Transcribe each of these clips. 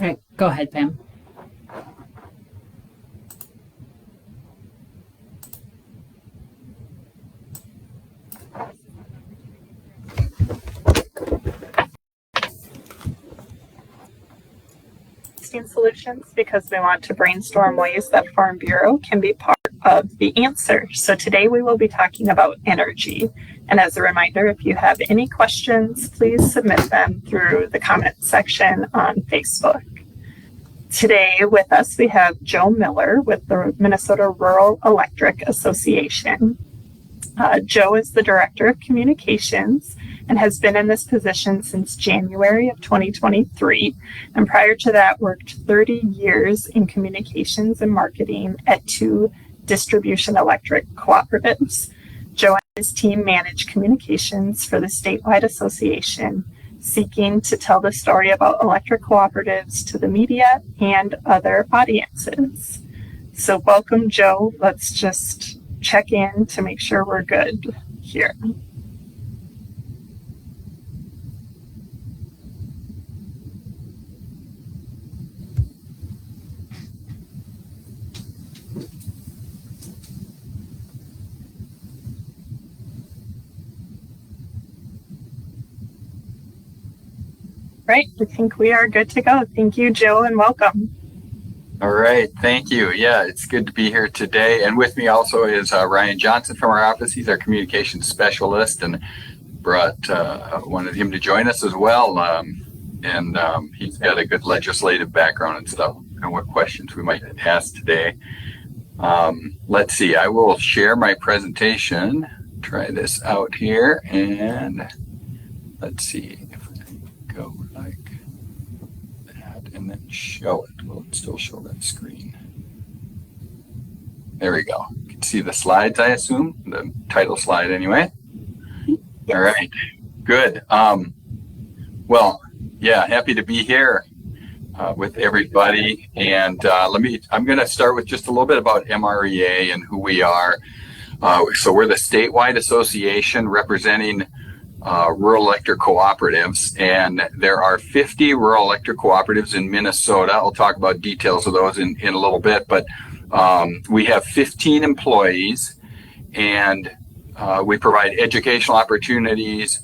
All right, go ahead, Pam. Solutions because we want to brainstorm ways that Farm Bureau can be part of the answer. So today we will be talking about energy. And as a reminder, if you have any questions, please submit them through the comment section on Facebook. Today with us, we have Joe Miller with the Minnesota Rural Electric Association. Joe is the Director of Communications and has been in this position since January of 2023. And prior to that, worked 30 years in communications and marketing at 2 distribution electric cooperatives. Joe and his team manage communications for the statewide association, seeking to tell the story about electric cooperatives to the media and other audiences. So welcome, Joe. Let's just check in to make sure we're good here. Right, I think we are good to go. Thank you, Joe, and welcome. All right, thank you. Yeah, it's good to be here today. And with me also is Ryan Johnson from our office. He's our communications specialist, and wanted him to join us as well. He's got a good legislative background and stuff, and what questions we might ask today. Let's see, I will share my presentation, try this out here, and let's see if I go like that and then show it. Will it still show that screen? There we go. You can see the slides, I assume, the title slide anyway. All right, good. Well, yeah, happy to be here with everybody. And I'm going to start with just a little bit about MREA and who we are. So we're the statewide association representing rural electric cooperatives, and there are 50 rural electric cooperatives in Minnesota. I'll talk about details of those in a little bit, but we have 15 employees, and we provide educational opportunities,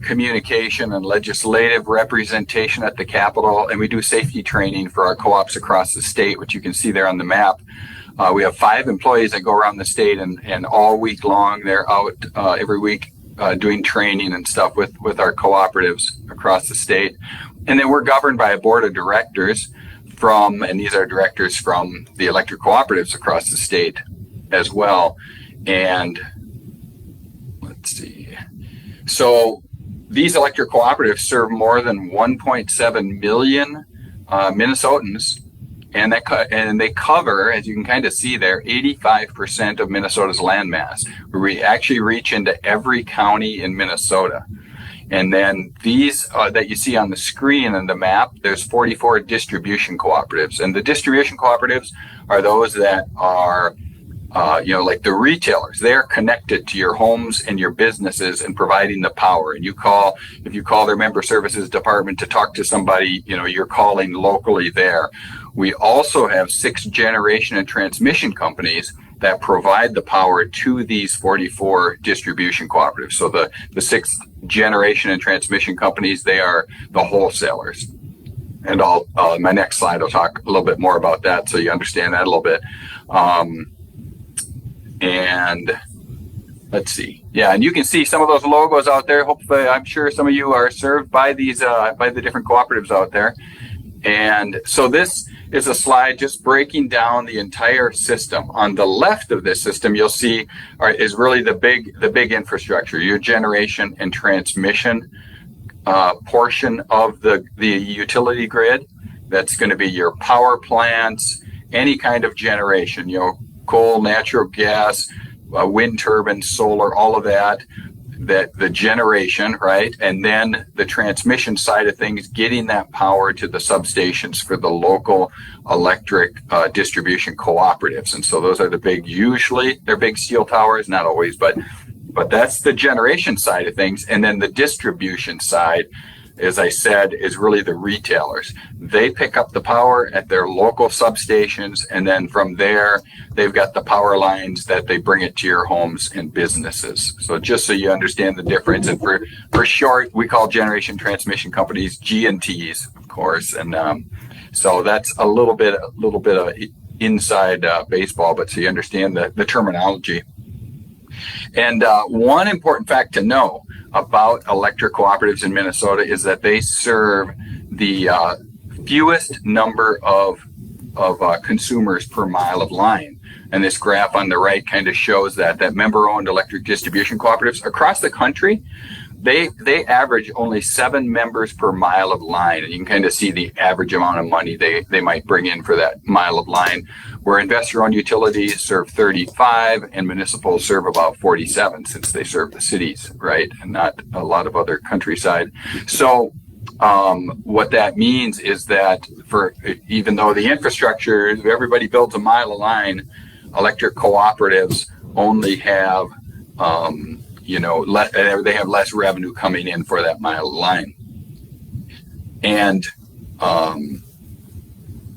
communication and legislative representation at the Capitol, and we do safety training for our co-ops across the state, which you can see there on the map. We have 5 employees that go around the state, and all week long they're out every week doing training and stuff with our cooperatives across the state. And then we're governed by a board of directors and these are directors from the electric cooperatives across the state as well. And let's see. So these electric cooperatives serve more than 1.7 million Minnesotans, and they cover, as you can kind of see there, 85% of Minnesota's landmass. We actually reach into every county in Minnesota. And then these that you see on the screen and the map, there's 44 distribution cooperatives. And the distribution cooperatives are those that are like the retailers. They're connected to your homes and your businesses and providing the power. And if you call their member services department to talk to somebody, you're calling locally there. We also have 6 generation and transmission companies that provide the power to these 44 distribution cooperatives. So the 6 generation and transmission companies, they are the wholesalers. And my next slide, I'll talk a little bit more about that so you understand that a little bit. And let's see. Yeah, and you can see some of those logos out there. Hopefully, I'm sure some of you are served by these by the different cooperatives out there. And so this is a slide just breaking down the entire system. On the left of this system, you'll see is really the big infrastructure, your generation and transmission portion of the utility grid. That's going to be your power plants, any kind of generation, coal, natural gas, wind turbines, solar, all of that the generation, right? And then the transmission side of things, getting that power to the substations for the local electric distribution cooperatives. And so those are usually they're big steel towers, not always, but that's the generation side of things. And then the distribution side as I said, is really the retailers. They pick up the power at their local substations, and then from there, they've got the power lines that they bring it to your homes and businesses. So just so you understand the difference, and for short, we call generation transmission companies G&Ts, of course. And so that's a little bit of inside baseball, but so you understand the terminology. And one important fact to know about electric cooperatives in Minnesota is that they serve the fewest number of consumers per mile of line. And this graph on the right kind of shows that member-owned electric distribution cooperatives across the country, they average only 7 members per mile of line. And you can kind of see the average amount of money they might bring in for that mile of line, where investor-owned utilities serve 35 and municipals serve about 47, since they serve the cities, right? And not a lot of other countryside. So what that means is that even though the infrastructure, everybody builds a mile of line, electric cooperatives only have they have less revenue coming in for that mile of line. And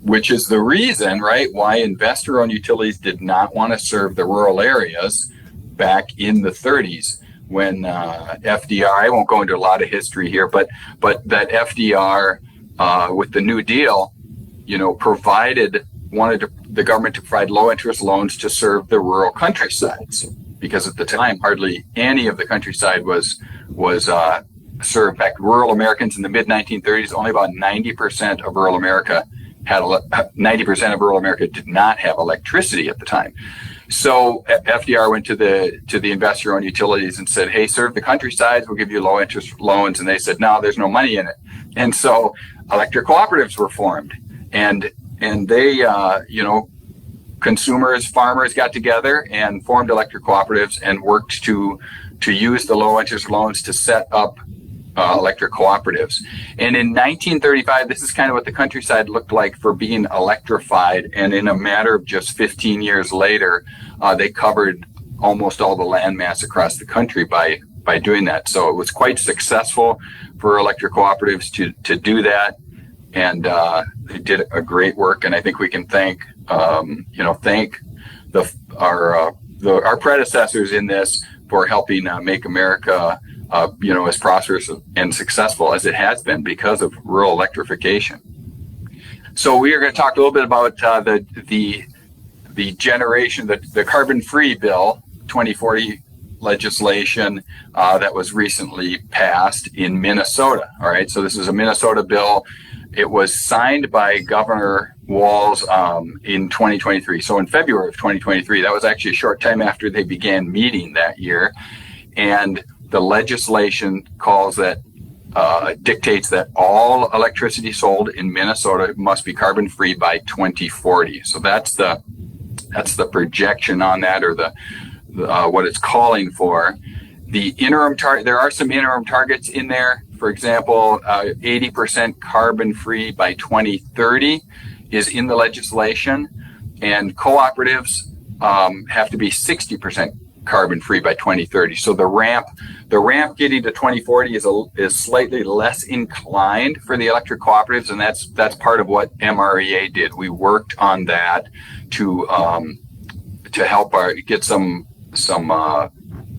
which is the reason, right, why investor-owned utilities did not want to serve the rural areas back in the 30s when FDR, I won't go into a lot of history here, but that FDR with the New Deal, wanted the government to provide low-interest loans to serve the rural countrysides, because at the time hardly any of the countryside was served. In fact, rural Americans in the mid-1930s, only about 90% of rural America did not have electricity at the time. So FDR went to the investor-owned utilities and said, "Hey, serve the countrysides. We'll give you low-interest loans." And they said, "No, there's no money in it." And so electric cooperatives were formed, and they, consumers, farmers got together and formed electric cooperatives and worked to use the low-interest loans to set up electric cooperatives. And in 1935, this is kind of what the countryside looked like for being electrified. And in a matter of just 15 years later, they covered almost all the landmass across the country by doing that. So it was quite successful for electric cooperatives to do that. And they did a great work. And I think we can thank our predecessors in this for helping make America as prosperous and successful as it has been because of rural electrification. So we are going to talk a little bit about the generation, the carbon-free bill, 2040 legislation that was recently passed in Minnesota. All right, so this is a Minnesota bill. It was signed by Governor Walz in 2023. So in February of 2023, that was actually a short time after they began meeting that year. And the legislation dictates that all electricity sold in Minnesota must be carbon-free by 2040. So that's the projection on that, or what it's calling for. The interim there are some interim targets in there. For example, 80% carbon-free by 2030 is in the legislation, and cooperatives have to be 60% carbon-free by 2030. So the ramp getting to 2040 is slightly less inclined for the electric cooperatives, and that's part of what MREA did. We worked on that to help get some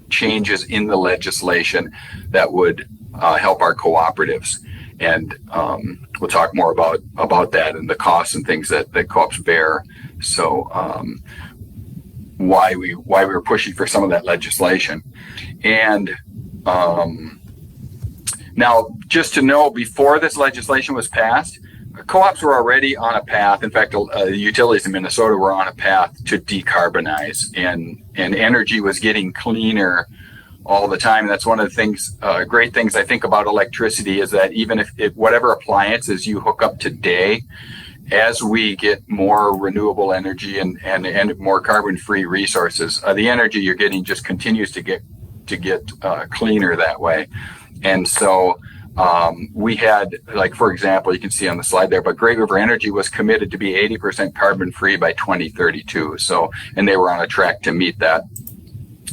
changes in the legislation that would help our cooperatives. And we'll talk more about that and the costs and things that co-ops bear. So why we were pushing for some of that legislation. And now, just to know, before this legislation was passed, co-ops were already on a path. In fact, the utilities in Minnesota were on a path to decarbonize, and energy was getting cleaner all the time. And that's one of the things, great things I think about electricity, is that even if whatever appliances you hook up today, as we get more renewable energy and more carbon-free resources, the energy you're getting just continues to get cleaner that way. And so we had, like, for example, you can see on the slide there, but Great River Energy was committed to be 80% carbon-free by 2032. So, and they were on a track to meet that.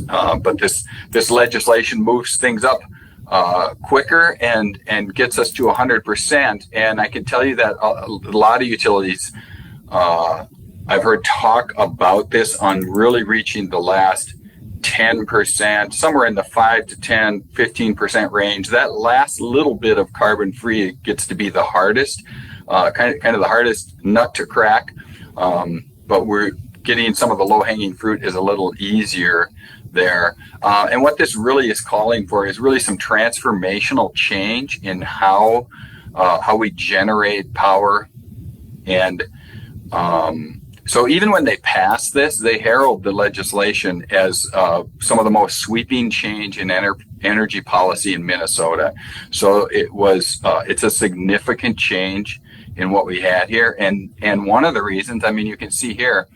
But this legislation moves things up quicker and gets us to 100%. And I can tell you that a lot of utilities, I've heard talk about this on really reaching the last 10%, somewhere in the 5 to 10, 15% range. That last little bit of carbon free gets to be the hardest, kind of the hardest nut to crack. But we're getting some of the low hanging fruit is a little easier there. And what this really is calling for is really some transformational change in how we generate power. And so even when they pass this, they herald the legislation as some of the most sweeping change in energy policy in Minnesota. So it's a significant change in what we had here. And one of the reasons, I mean, you can see here,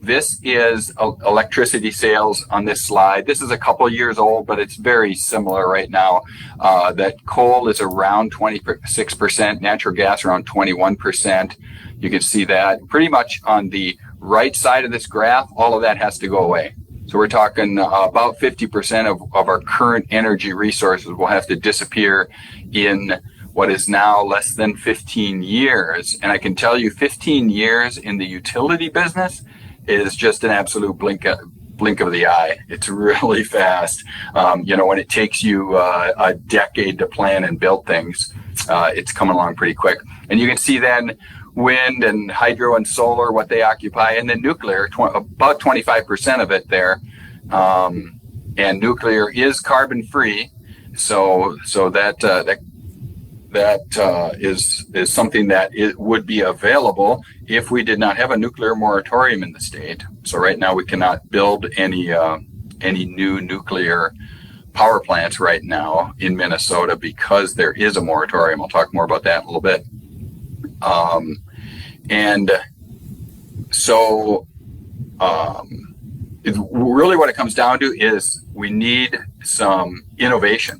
this is electricity sales on this slide. This is a couple years old, but it's very similar right now. That coal is around 26%, natural gas around 21%. You can see that pretty much on the right side of this graph, all of that has to go away. So we're talking about 50% of our current energy resources will have to disappear in what is now less than 15 years. And I can tell you 15 years in the utility business is just an absolute blink of the eye. It's really fast. When it takes you a decade to plan and build things, it's coming along pretty quick. And you can see then wind and hydro and solar, what they occupy, and then nuclear, about 25% of it there. And nuclear is carbon free. So that is something that it would be available if we did not have a nuclear moratorium in the state. So right now we cannot build any new nuclear power plants right now in Minnesota because there is a moratorium. I'll talk more about that in a little bit. Really what it comes down to is we need some innovation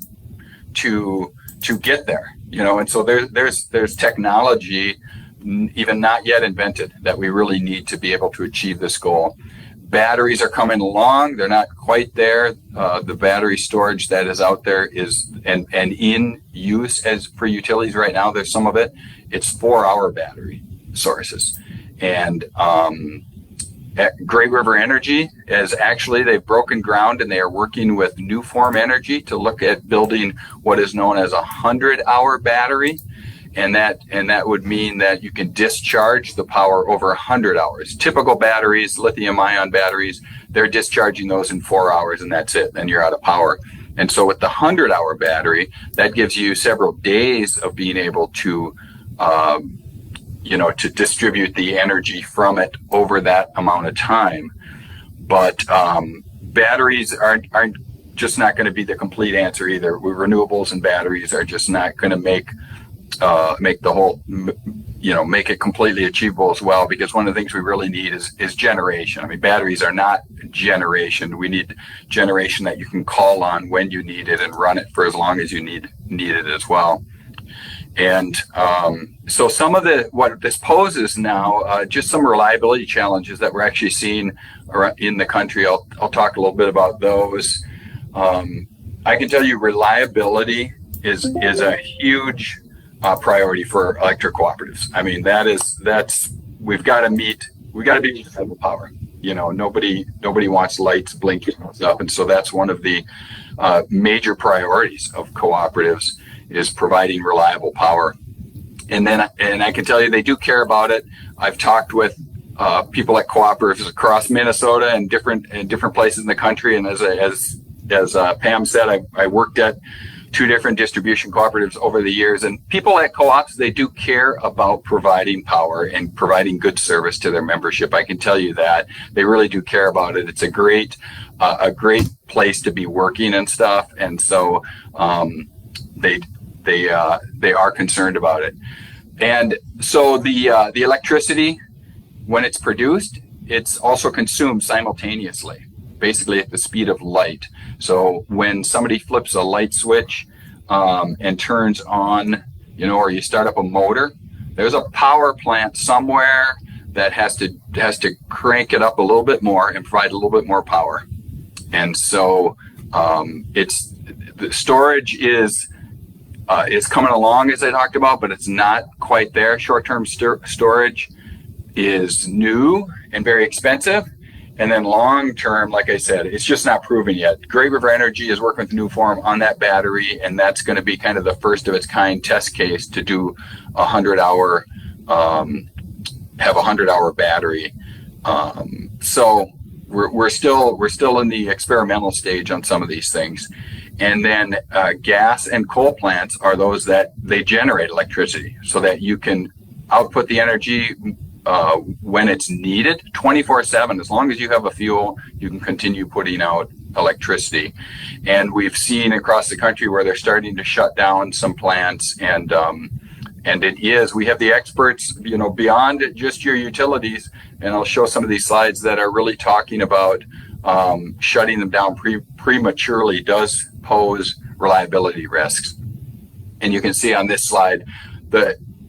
to get there. And so there's technology even not yet invented that we really need to be able to achieve this goal. Batteries are coming along. They're not quite there. The battery storage that is out there is and in use as for utilities right now. There's some of it. It's 4-hour battery sources. And at Great River Energy they've broken ground and they are working with New Form Energy to look at building what is known as a 100-hour battery. And that would mean that you can discharge the power over 100 hours. Typical batteries, lithium-ion batteries, they're discharging those in 4 hours and that's it. Then you're out of power. And so with the 100-hour battery, that gives you several days of being able to to distribute the energy from it over that amount of time. But batteries aren't just not going to be the complete answer either. Renewables and batteries are just not going to make the whole, make it completely achievable as well, because one of the things we really need is generation. I mean, batteries are not generation. We need generation that you can call on when you need it and run it for as long as you need it as well. And so some of what this poses now, just some reliability challenges that we're actually seeing in the country. I'll talk a little bit about those. I can tell you reliability is a huge priority for electric cooperatives. I mean, we've got to be reliable power. Nobody wants lights blinking up, and so that's one of the major priorities of cooperatives is providing reliable power. And I can tell you they do care about it. I've talked with people at cooperatives across Minnesota and different places in the country. And as Pam said, I worked at 2 different distribution cooperatives over the years, and people at co-ops, they do care about providing power and providing good service to their membership. I can tell you that they really do care about it. It's a great place to be working and stuff. And so, they are concerned about it. And so the electricity, when it's produced, it's also consumed simultaneously, basically at the speed of light. So when somebody flips a light switch and turns on, or you start up a motor, there's a power plant somewhere that has to crank it up a little bit more and provide a little bit more power. And so It's the storage is coming along, as I talked about, but it's not quite there. Short-term storage is new and very expensive. And then long-term, like I said, it's just not proven yet. Great River Energy is working with Nuform on that battery, and that's going to be kind of the first of its kind test case to do a 100-hour, have a 100-hour battery. So we're still in the experimental stage on some of these things. And then gas and coal plants are those that they generate electricity so that you can output the energy when it's needed 24/7. As long as you have a fuel, you can continue putting out electricity. And we've seen across the country where they're starting to shut down some plants, and we have the experts, beyond just your utilities. And I'll show some of these slides that are really talking about shutting them down prematurely does pose reliability risks. And you can see on this slide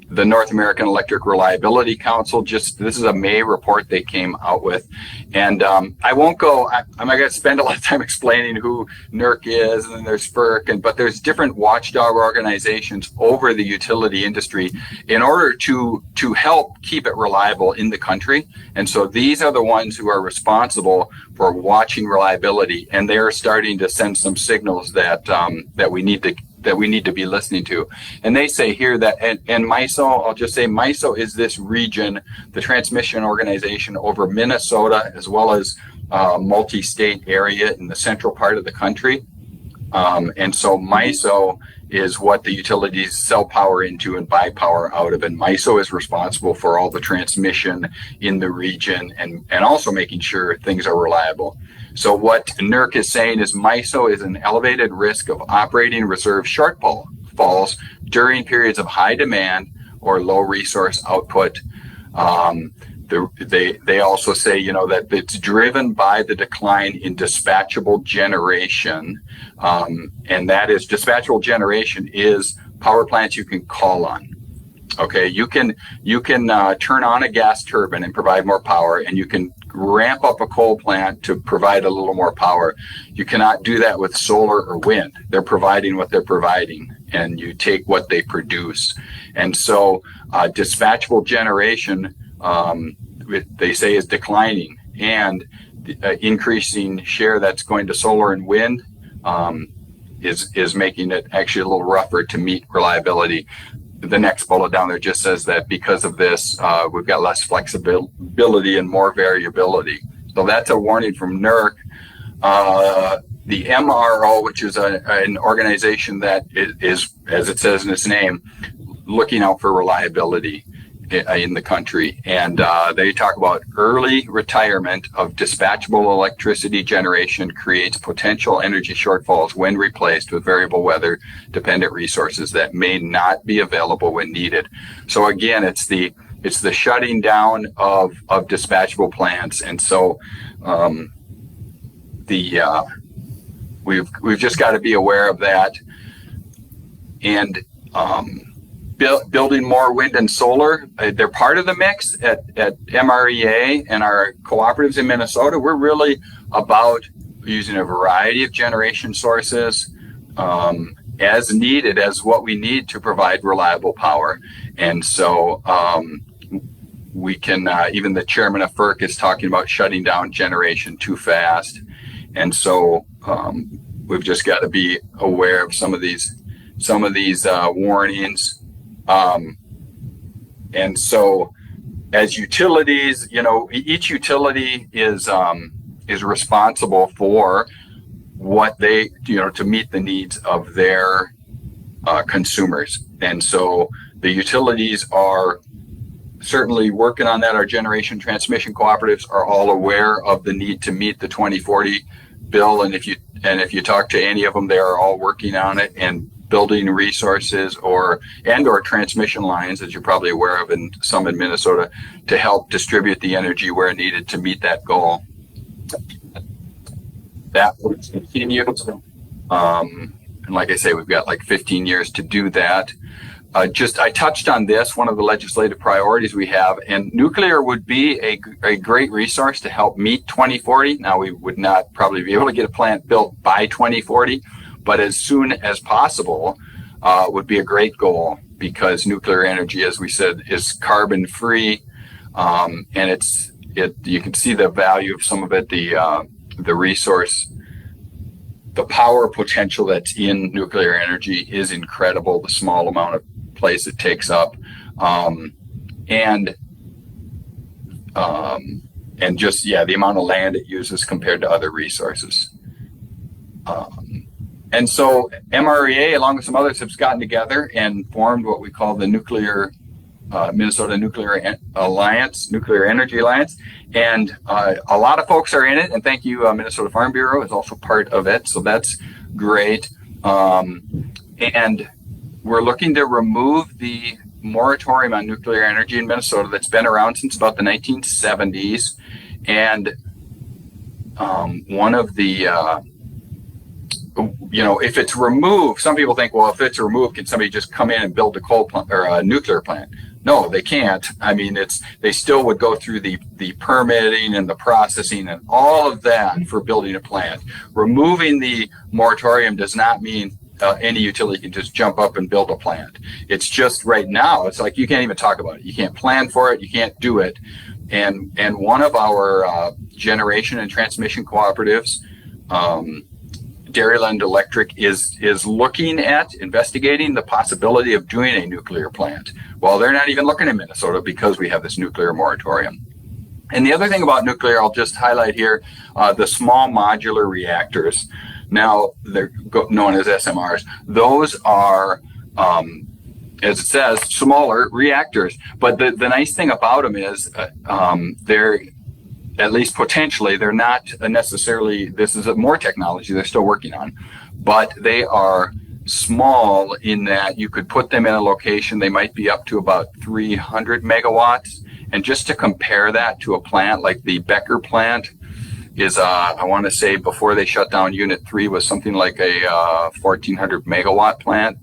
the North American Electric Reliability Council, this is a May report they came out with. And I won't go, I'm not going to spend a lot of time explaining who NERC is, and then there's FERC, but there's different watchdog organizations over the utility industry in order to help keep it reliable in the country. And so these are the ones who are responsible for watching reliability, and they're starting to send some signals that we need to be listening to. And they say here that, and MISO, I'll just say MISO is this region, the transmission organization over Minnesota, as well as multi-state area in the central part of the country. And so MISO is what the utilities sell power into and buy power out of. And MISO is responsible for all the transmission in the region and also making sure things are reliable. So what NERC is saying is MISO is an elevated risk of operating reserve shortfalls during periods of high demand or low resource output. They also say, that it's driven by the decline in dispatchable generation. And that is, dispatchable generation is power plants you can call on. Okay, you can turn on a gas turbine and provide more power, and you can ramp up a coal plant to provide a little more power. You cannot do that with solar or wind. They're providing what they're providing, and you take what they produce. And so dispatchable generation, they say, is declining, and increasing share that's going to solar and wind is making it actually a little rougher to meet reliability. The next bullet down there just says that because of this, we've got less flexibility and more variability. So that's a warning from NERC. The MRO, which is an organization that is, as it says in its name, looking out for reliability in the country. And they talk about early retirement of dispatchable electricity generation creates potential energy shortfalls when replaced with variable weather dependent resources that may not be available when needed. So again, it's the shutting down of dispatchable plants. And so we've just got to be aware of that. And building more wind and solar, they're part of the mix at MREA and our cooperatives in Minnesota. We're really about using a variety of generation sources as needed, as what we need to provide reliable power. And so we can, even the chairman of FERC is talking about shutting down generation too fast. And so we've just got to be aware of some of these warnings. And so as utilities, each utility is responsible for what they, to meet the needs of their consumers. And so the utilities are certainly working on that. Our generation transmission cooperatives are all aware of the need to meet the 2040 bill. And if you talk to any of them, they are all working on it and building resources or transmission lines, as you're probably aware of in some in Minnesota, to help distribute the energy where needed to meet that goal. That will continue. And like I say, we've got like 15 years to do that. I touched on this, one of the legislative priorities we have, and nuclear would be a great resource to help meet 2040. Now, we would not probably be able to get a plant built by 2040, but as soon as possible would be a great goal, because nuclear energy, as we said, is carbon free, and you can see the value of some of it, the resource. The power potential that's in nuclear energy is incredible, the small amount of place it takes up, and just the amount of land it uses compared to other resources. And so MREA, along with some others, have gotten together and formed what we call the Minnesota Nuclear Alliance, Nuclear Energy Alliance, and a lot of folks are in it. And thank you, Minnesota Farm Bureau is also part of it, so that's great. And we're looking to remove the moratorium on nuclear energy in Minnesota that's been around since about the 1970s. And one of the if it's removed, some people think, well, if it's removed, can somebody just come in and build a coal plant or a nuclear plant? No, they can't. I mean, they still would go through the permitting and the processing and all of that for building a plant. Removing the moratorium does not mean any utility can just jump up and build a plant. It's just right now, it's like you can't even talk about it. You can't plan for it. You can't do it. And one of our generation and transmission cooperatives, Dairyland Electric, is looking at investigating the possibility of doing a nuclear plant. Well, they're not even looking in Minnesota because we have this nuclear moratorium. And the other thing about nuclear, I'll just highlight here, the small modular reactors. Now, they're known as SMRs. Those are, as it says, smaller reactors. But the nice thing about them is they're, at least potentially, they're not necessarily, this is more technology they're still working on, but they are small in that you could put them in a location, they might be up to about 300 megawatts. And just to compare that to a plant like the Becker plant is, I want to say before they shut down Unit 3 was something like a 1,400 megawatt plant,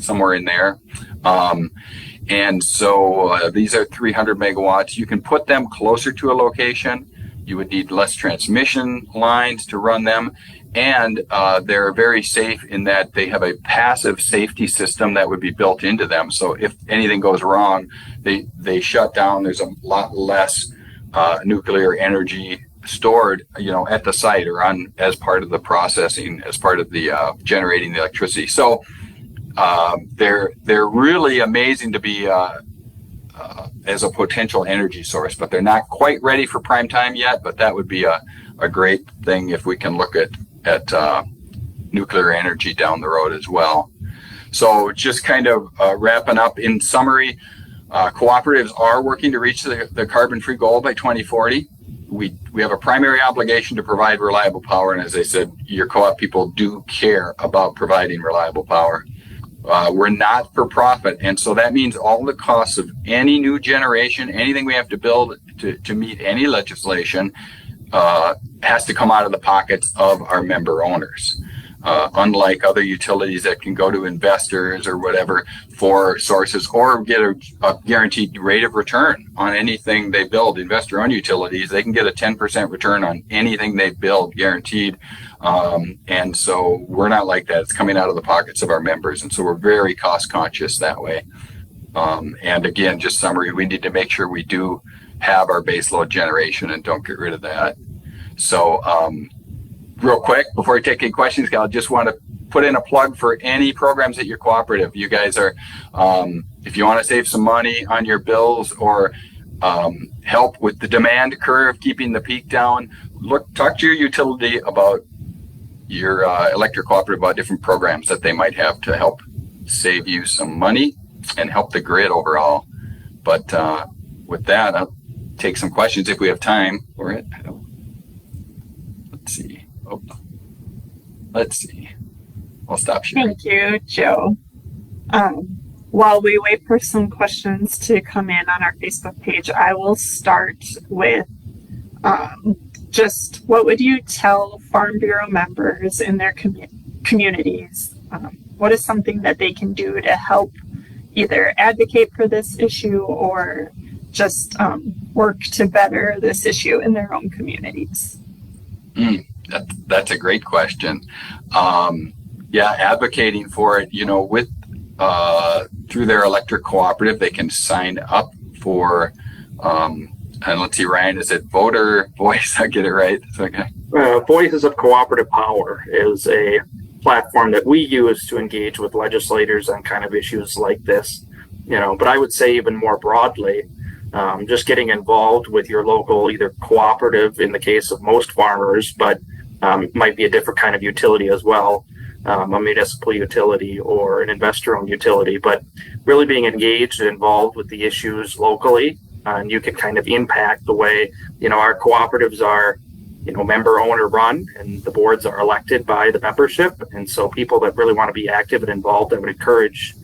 somewhere in there. And so these are 300 megawatts. You can put them closer to a location. You would need less transmission lines to run them. And they're very safe in that they have a passive safety system that would be built into them. So if anything goes wrong, they shut down. There's a lot less nuclear energy stored, at the site or on as part of the processing, as part of the generating the electricity. So they're really amazing to be as a potential energy source, but they're not quite ready for prime time yet. But that would be a great thing if we can look at nuclear energy down the road as well. So just kind of wrapping up in summary, cooperatives are working to reach the carbon-free goal by 2040. We have a primary obligation to provide reliable power, and as I said, your co-op people do care about providing reliable power. We're not for profit, and so that means all the costs of any new generation, anything we have to build to meet any legislation, has to come out of the pockets of our member owners. Unlike other utilities that can go to investors or whatever for sources or get a guaranteed rate of return on anything they build, investor-owned utilities, they can get a 10% return on anything they build, guaranteed. And so we're not like that. It's coming out of the pockets of our members. And so we're very cost conscious that way. And again, just summary, we need to make sure we do have our baseload generation and don't get rid of that. So, real quick, before I take any questions, I just want to put in a plug for any programs at your cooperative. You guys are, if you want to save some money on your bills or help with the demand curve, keeping the peak down, talk to your utility about your electric cooperative about different programs that they might have to help save you some money and help the grid overall. But with that, I'll take some questions if we have time for it. Let's see. Let's see. I'll stop sharing. Thank you, Joe. While we wait for some questions to come in on our Facebook page, I will start with just what would you tell Farm Bureau members in their communities? What is something that they can do to help either advocate for this issue or just work to better this issue in their own communities? That's a great question. Advocating for it, with through their electric cooperative, they can sign up for, and let's see, Ryan, is it Voter Voice? I get it right. It's okay. Voices of Cooperative Power is a platform that we use to engage with legislators on kind of issues like this. But I would say even more broadly, just getting involved with your local either cooperative in the case of most farmers, but might be a different kind of utility as well, a municipal utility or an investor-owned utility, but really being engaged and involved with the issues locally, and you can kind of impact the way, our cooperatives are, member owner run, and the boards are elected by the membership. And so people that really want to be active and involved, I would encourage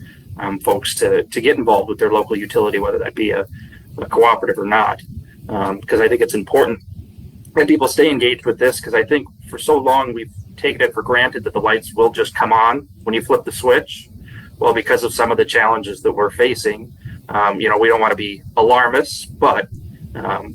folks to get involved with their local utility, whether that be a cooperative or not, because I think it's important that people stay engaged with this, because I think for so long we've taken it for granted that the lights will just come on when you flip the switch. Well, because of some of the challenges that we're facing, we don't want to be alarmists, but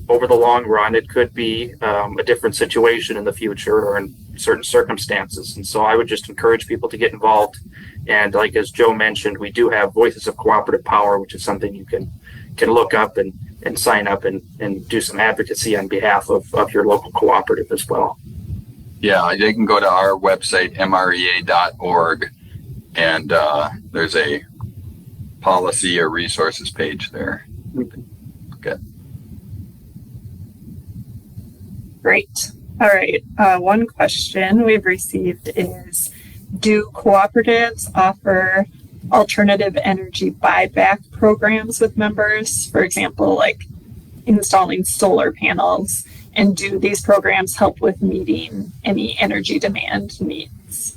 over the long run, it could be a different situation in the future or in certain circumstances. And so I would just encourage people to get involved. And like as Joe mentioned, we do have Voices of Cooperative Power, which is something you can look up and sign up and do some advocacy on behalf of your local cooperative as well. Yeah, they can go to our website, mrea.org, and there's a policy or resources page there. Okay. Great. All right. One question we've received is, do cooperatives offer alternative energy buyback programs with members? For example, like installing solar panels. And do these programs help with meeting any energy demand needs?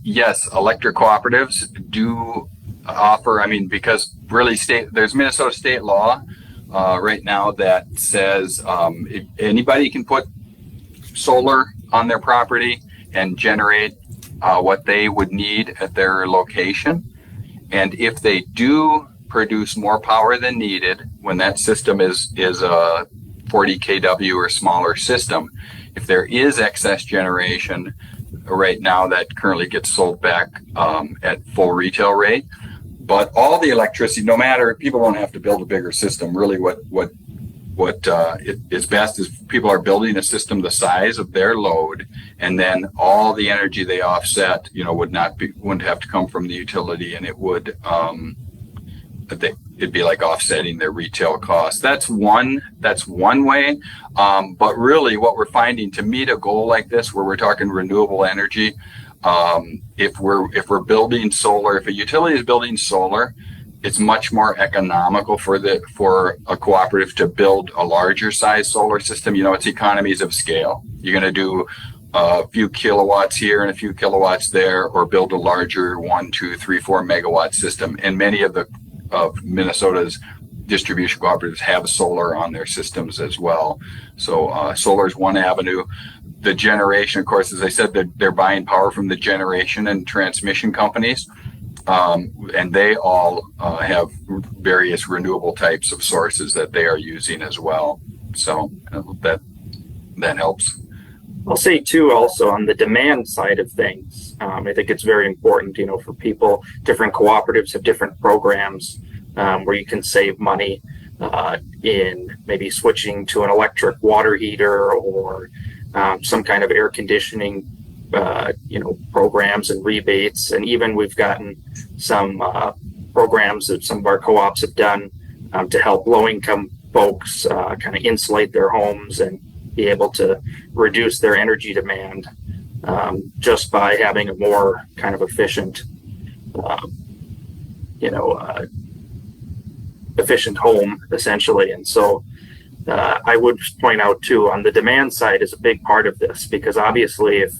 Yes, electric cooperatives do offer, because really there's Minnesota state law right now that says anybody can put solar on their property and generate what they would need at their location. And if they do produce more power than needed, when that system is a 40 kW or smaller system, if there is excess generation right now, that currently gets sold back at full retail rate. But all the electricity, no matter, people don't have to build a bigger system. Really, what is best is people are building a system the size of their load, and then all the energy they offset, wouldn't have to come from the utility, and it would it'd be like offsetting their retail costs. That's one way. But really, what we're finding to meet a goal like this, where we're talking renewable energy, if we're building solar, if a utility is building solar, it's much more economical for a cooperative to build a larger size solar system. It's economies of scale. You're going to do a few kilowatts here and a few kilowatts there, or build a larger 1, 2, 3, 4 megawatt system. And many of Minnesota's distribution cooperatives have solar on their systems as well. So solar is one avenue. The generation, of course, as I said, they're buying power from the generation and transmission companies. And they all have various renewable types of sources that they are using as well. So that helps. I'll say too, also on the demand side of things, I think it's very important, for people. Different cooperatives have different programs where you can save money in maybe switching to an electric water heater or some kind of air conditioning programs and rebates. And even we've gotten some programs that some of our co-ops have done to help low-income folks kind of insulate their homes and be able to reduce their energy demand just by having a more kind of efficient efficient home, essentially. And so I would point out too, on the demand side is a big part of this, because obviously if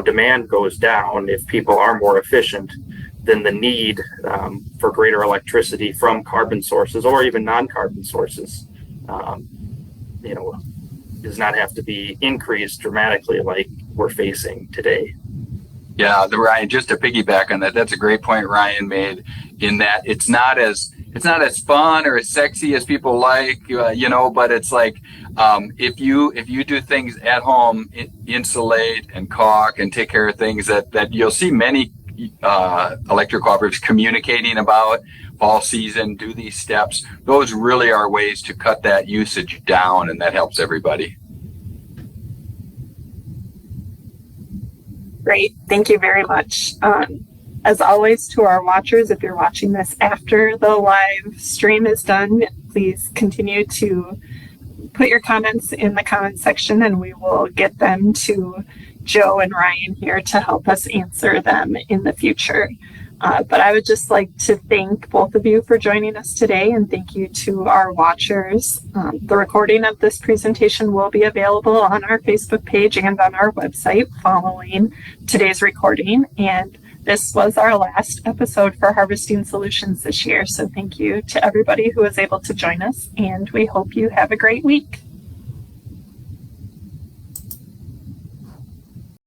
demand goes down, if people are more efficient, then the need for greater electricity from carbon sources or even non-carbon sources does not have to be increased dramatically like we're facing today. Yeah, Ryan, just to piggyback on that, that's a great point Ryan made, in that it's not as fun or as sexy as people like, but it's like, if you do things at home, insulate and caulk and take care of things that you'll see many electric cooperatives communicating about fall season, do these steps. Those really are ways to cut that usage down, and that helps everybody. Great. Thank you very much. As always, to our watchers, if you're watching this after the live stream is done, please continue to put your comments in the comment section, and we will get them to Joe and Ryan here to help us answer them in the future. But I would just like to thank both of you for joining us today, and thank you to our watchers. The recording of this presentation will be available on our Facebook page and on our website following today's recording. And this was our last episode for Harvesting Solutions this year. So thank you to everybody who was able to join us, and we hope you have a great week.